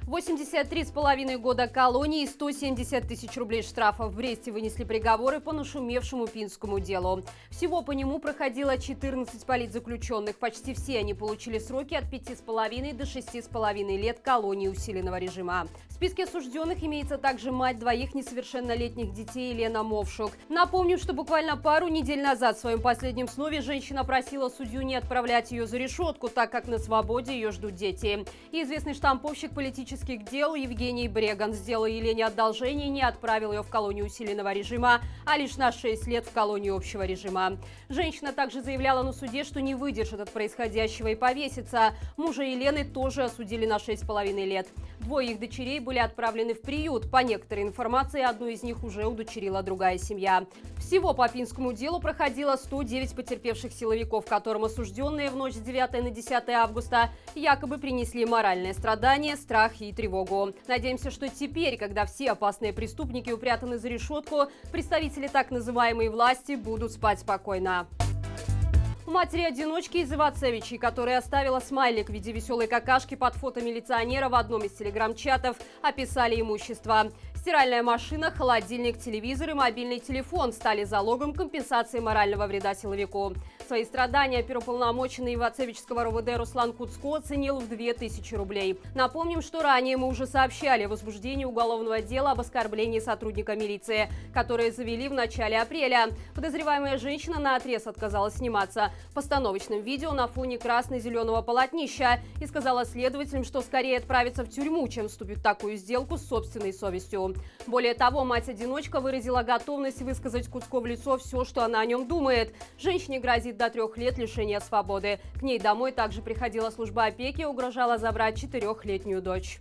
83,5 года колонии и 170 тысяч рублей штрафа. В Бресте вынесли приговоры по нашумевшему пинскому делу. Всего по нему проходило 14 политзаключенных. Почти все они получили сроки от 5,5 до 6,5 лет колонии усиленного режима. В списке осужденных имеется также мать двоих несовершеннолетних детей Елена Мовшук. Напомню, что буквально пару недель назад в своем последнем слове женщина просила судью не отправлять ее за решетку, так как на свободе ее ждут дети. И известный штамповщик политических дел Евгений Бреган сделал Елене одолжение и не отправил ее в колонию усиленного режима, а лишь на 6 лет в колонию общего режима. Женщина также заявляла на суде, что не выдержит от происходящего и повесится. Мужа Елены тоже осудили на 6,5 лет. Двое их дочерей были отправлены в приют. По некоторой информации, одну из них уже удочерила другая семья. Всего по пинскому делу проходило 109 потерпевших силовиков, которым осужденные в ночь с 9 на 10 августа якобы принесли моральное страдание, страх и тревогу. Надеемся, что теперь, когда все опасные преступники упрятаны за решетку, представители так называемой власти будут спать спокойно. У матери-одиночки из Ивацевичей, которая оставила смайлик в виде веселой какашки под фото милиционера в одном из телеграм-чатов, описали имущество. Стиральная машина, холодильник, телевизор и мобильный телефон стали залогом компенсации морального вреда силовику. Свои страдания оперуполномоченный Ивацевичского РОВД Руслан Куцко оценил в 2000 рублей. Напомним, что ранее мы уже сообщали о возбуждении уголовного дела об оскорблении сотрудника милиции, которое завели в начале апреля. Подозреваемая женщина наотрез отказалась сниматься в постановочном видео на фоне красно-зеленого полотнища и сказала следователям, что скорее отправится в тюрьму, чем вступит в такую сделку с собственной совестью. Более того, мать-одиночка выразила готовность высказать Куцко в лицо все, что она о нем думает. Женщине грозит до 3 лет лишения свободы. К ней домой также приходила служба опеки и угрожала забрать 4-летнюю дочь.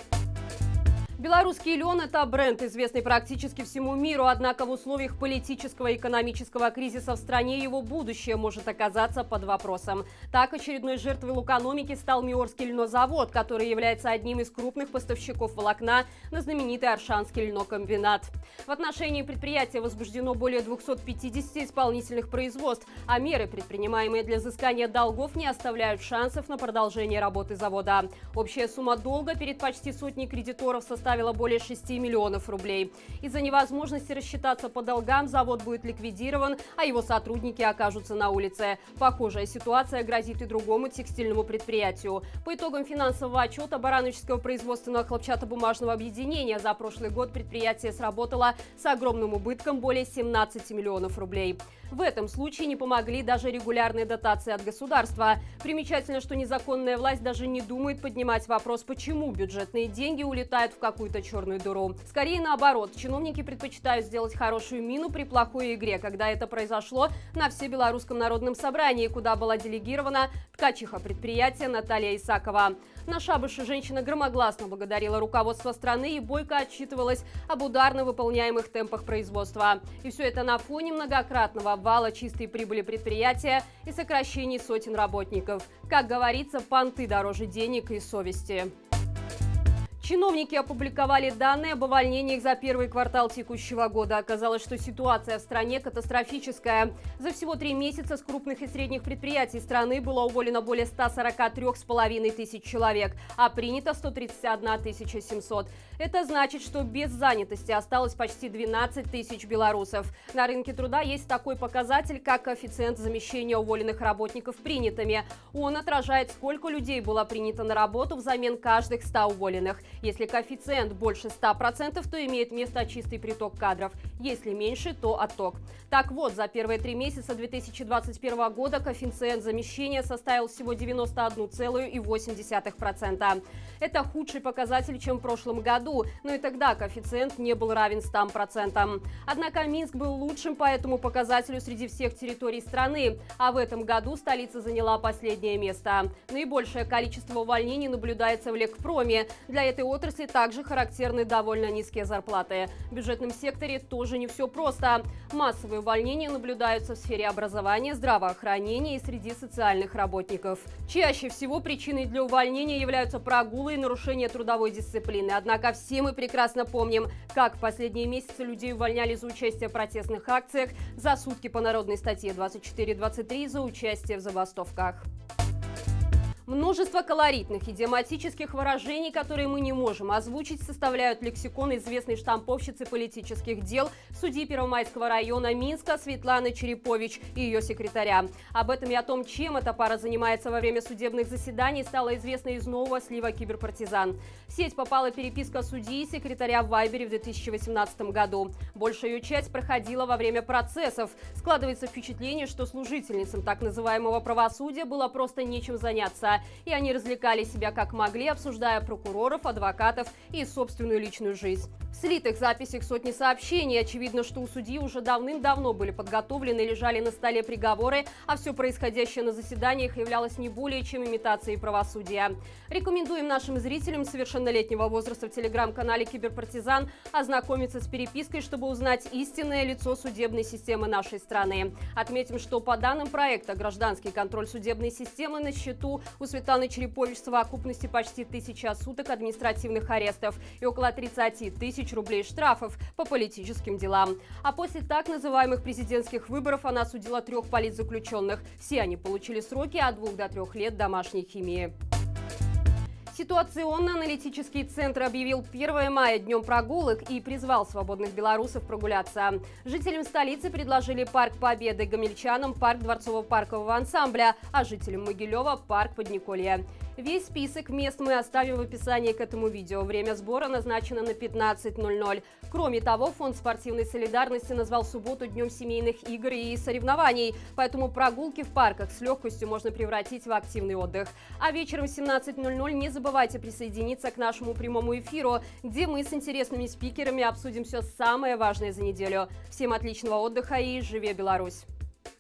Белорусский лен – это бренд, известный практически всему миру, однако в условиях политического и экономического кризиса в стране его будущее может оказаться под вопросом. Так, очередной жертвой лукономики стал Миорский льнозавод, который является одним из крупных поставщиков волокна на знаменитый Оршанский льнокомбинат. В отношении предприятия возбуждено более 250 исполнительных производств, а меры, предпринимаемые для взыскания долгов, не оставляют шансов на продолжение работы завода. Общая сумма долга перед почти сотней кредиторов составила более 6 миллионов рублей. Из-за невозможности рассчитаться по долгам завод будет ликвидирован, а его сотрудники окажутся на улице. Похожая ситуация грозит и другому текстильному предприятию. По итогам финансового отчета Барановичского производственного хлопчатобумажного объединения за прошлый год предприятие сработало с огромным убытком более 17 миллионов рублей. В этом случае не помогли даже регулярные дотации от государства. Примечательно, что незаконная власть даже не думает поднимать вопрос, почему бюджетные деньги улетают в какую-то черную дыру. Скорее наоборот, чиновники предпочитают сделать хорошую мину при плохой игре, когда это произошло на Всебелорусском народном собрании, куда была делегирована ткачиха предприятия Наталья Исакова. На шабаше женщина громогласно благодарила руководство страны и бойко отчитывалась об ударно выполняемых темпах производства. И все это на фоне многократного обвала чистой прибыли предприятия и сокращений сотен работников. Как говорится, понты дороже денег и совести. Чиновники опубликовали данные об увольнениях за первый квартал текущего года. Оказалось, что ситуация в стране катастрофическая. За всего 3 месяца с крупных и средних предприятий страны было уволено более 143,5 тысяч человек, а принято 131 700. Это значит, что без занятости осталось почти 12 тысяч белорусов. На рынке труда есть такой показатель, как коэффициент замещения уволенных работников принятыми. Он отражает, сколько людей было принято на работу взамен каждых 100 уволенных. Если коэффициент больше 100%, то имеет место чистый приток кадров. Если меньше, то отток. Так вот, за первые 3 месяца 2021 года коэффициент замещения составил всего 91,8%. Это худший показатель, чем в прошлом году, но и тогда коэффициент не был равен 100%. Однако Минск был лучшим по этому показателю среди всех территорий страны, а в этом году столица заняла последнее место. Наибольшее количество увольнений наблюдается в Лекпроме. Для этой отрасли также характерны довольно низкие зарплаты. В бюджетном секторе тоже не все просто. Массовые увольнения наблюдаются в сфере образования, здравоохранения и среди социальных работников. Чаще всего причиной для увольнения являются прогулы и нарушение трудовой дисциплины. Однако все мы прекрасно помним, как в последние месяцы людей увольняли за участие в протестных акциях, за сутки по народной статье 24-23 за участие в забастовках. Множество колоритных, идиоматических выражений, которые мы не можем озвучить, составляют лексикон известной штамповщицы политических дел, судьи Первомайского района Минска Светланы Черепович и ее секретаря. Об этом и о том, чем эта пара занимается во время судебных заседаний, стало известно из нового слива «Киберпартизан». В сеть попала переписка судьи и секретаря в Вайбере в 2018 году. Большая ее часть проходила во время процессов. Складывается впечатление, что служительницам так называемого правосудия было просто нечем заняться. И они развлекали себя как могли, обсуждая прокуроров, адвокатов и собственную личную жизнь. В слитых записях сотни сообщений. Очевидно, что у судьи уже давным-давно были подготовлены и лежали на столе приговоры, а все происходящее на заседаниях являлось не более чем имитацией правосудия. Рекомендуем нашим зрителям совершеннолетнего возраста в телеграм-канале «Киберпартизан» ознакомиться с перепиской, чтобы узнать истинное лицо судебной системы нашей страны. Отметим, что по данным проекта «Гражданский контроль судебной системы» на счету у Светланы Черепович в совокупности почти 1000 суток административных арестов и около 30 тысяч рублей штрафов по политическим делам. А после так называемых президентских выборов она осудила 3 политзаключенных. Все они получили сроки от 2 до 3 лет домашней химии. Ситуационно-аналитический центр объявил 1 мая днем прогулок и призвал свободных белорусов прогуляться. Жителям столицы предложили парк Победы, гомельчанам парк Дворцово-паркового ансамбля, а жителям Могилева парк Подниколья. Весь список мест мы оставим в описании к этому видео. Время сбора назначено на 15:00. Кроме того, Фонд спортивной солидарности назвал субботу днем семейных игр и соревнований, поэтому прогулки в парках с легкостью можно превратить в активный отдых. А вечером в 17:00 не забывайте присоединиться к нашему прямому эфиру, где мы с интересными спикерами обсудим все самое важное за неделю. Всем отличного отдыха и живе Беларусь!